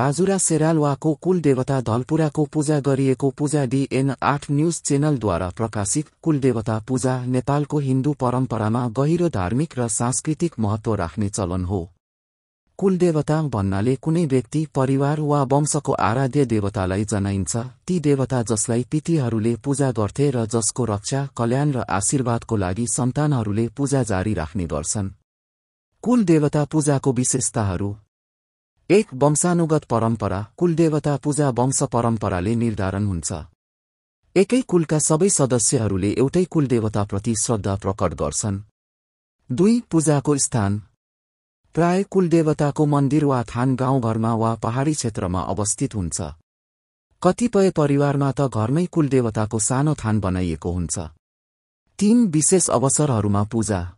बाजुरा सेरालवाको कुलदेवता धलपुराको पूजा गरिएको पूजा DN 8 news चेनलद्वारा प्रकाशित कुलदेवता पूजा नेपालको हिन्दू परम्परामा गहिरो धार्मिक र सांस्कृतिक महत्त्व राख्ने चलन हो। कुलदेवता भन्नाले कुनै व्यक्ति, परिवार वा वंशको आराध्य देवतालाई जनाइन्छ। ती देवता जसलाई पितृहरूले पूजा गर्थे र जसको रक्षा, कल्याण र आशीर्वादको लागि सन्तानहरूले पूजा जारी राख्ने गर्छन्। कुलदेवता पूजाको विशेषताहरू: 1. वंशानुगत परम्परा। कुलदेवता पूजा वंश परम्पराले निर्धारण हुन्छ। एकै कुलका सबै सदस्यहरूले एउटै कुलदेवताप्रति श्रद्धा प्रकट गर्छन्। 2. पूजाको स्थान। प्राय कुलदेवताको मन्दिर वा थान गाउँघरमा वा पहाडी क्षेत्रमा अवस्थित हुन्छ। कतिपय परिवारमा त घरमै कुलदेवताको सानो थान बनाइएको हुन्छ। 3. विशेष अवसरहरूमा पूजा।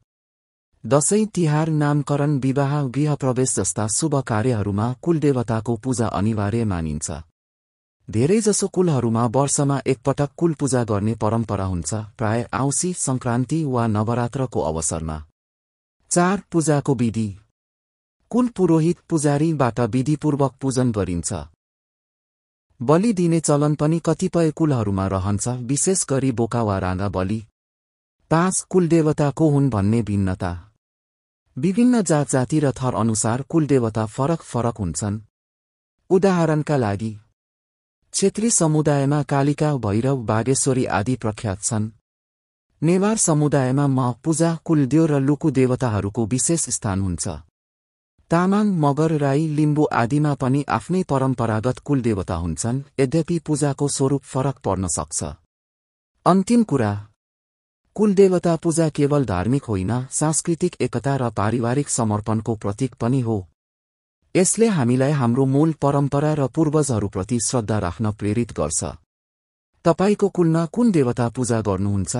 दशैं, तिहार, नामकरण, विवाह, गृहप्रवेश जस्ता शुभ कार्यहरूमा कुलदेवताको पूजा अनिवार्य मानिन्छ। धेरैजसो कुलहरूमा वर्षमा एकपटक कुल पूजा गर्ने परम्परा हुन्छ, प्राय औँसी, संक्रान्ति वा नवरात्रको अवसरमा। 4. पूजाको विधि। कुल पुरोहित, पुजारीबाट विधिपूर्वक पूजन गरिन्छ। बलि दिने चलन पनि कतिपय कुलहरूमा रहन्छ, विशेष गरी बोका वा राँगा बलि। 5. कुलदेवताको हुन् भन्ने भिन्नता। विभिन्न जात-जाति र थर अनुसार कुलदेवता फरक हुन्छन्। उदाहरणका लागि, क्षेत्री समुदायमा कालिका, भैरव, बागेश्वरी आदि प्रख्यात छन्। नेवार समुदायमा पूजा, कुलदेव र लुकु देवताहरूको विशेष स्थान हुन्छ। तामाङ, मगर, राई, लिम्बू आदिमा पनि आफ्नै परम्परागत कुलदेवता हुन्छन्, यद्यपि पूजाको स्वरूप फरक पर्न सक्छ। अन्तिम कुरा, कुलदेवता पूजा केवल धार्मिक होइन, सांस्कृतिक एकता र पारिवारिक समर्पणको प्रतीक पनि हो। यसले हामीलाई हाम्रो मूल परम्परा र पूर्वजहरूप्रति श्रद्धा राख्न प्रेरित गर्छ। तपाईको कुलमा कुन देवता पूजा गर्नुहुन्छ?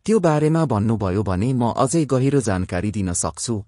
त्यो बारेमा भन्नुभयो भने म अझै गहिरो जानकारी दिन सक्छु।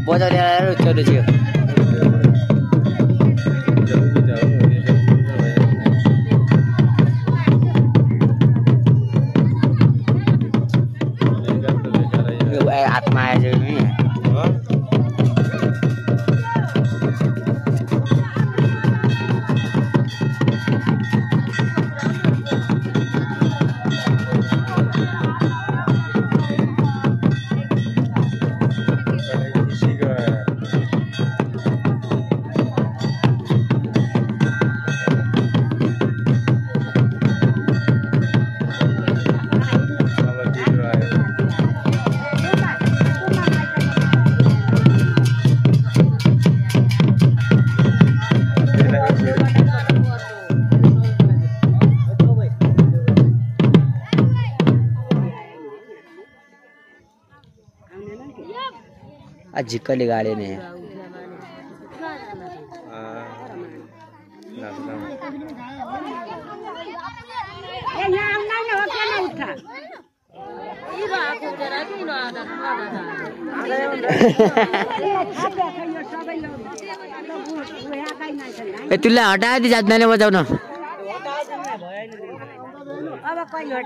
बजार ल्याएर चल्यो थियो हातमा आएछ नि झिक्कले गाडे नै तुलाई हटाइदिए जाँदैन बजाउन अब कहिले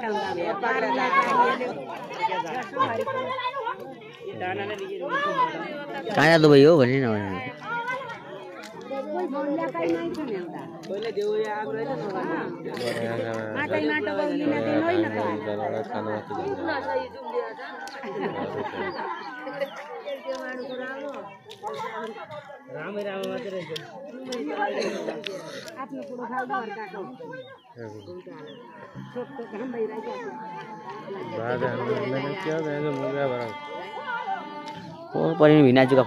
कहाँ जाँदो भयो भने न पनि भिनाजुका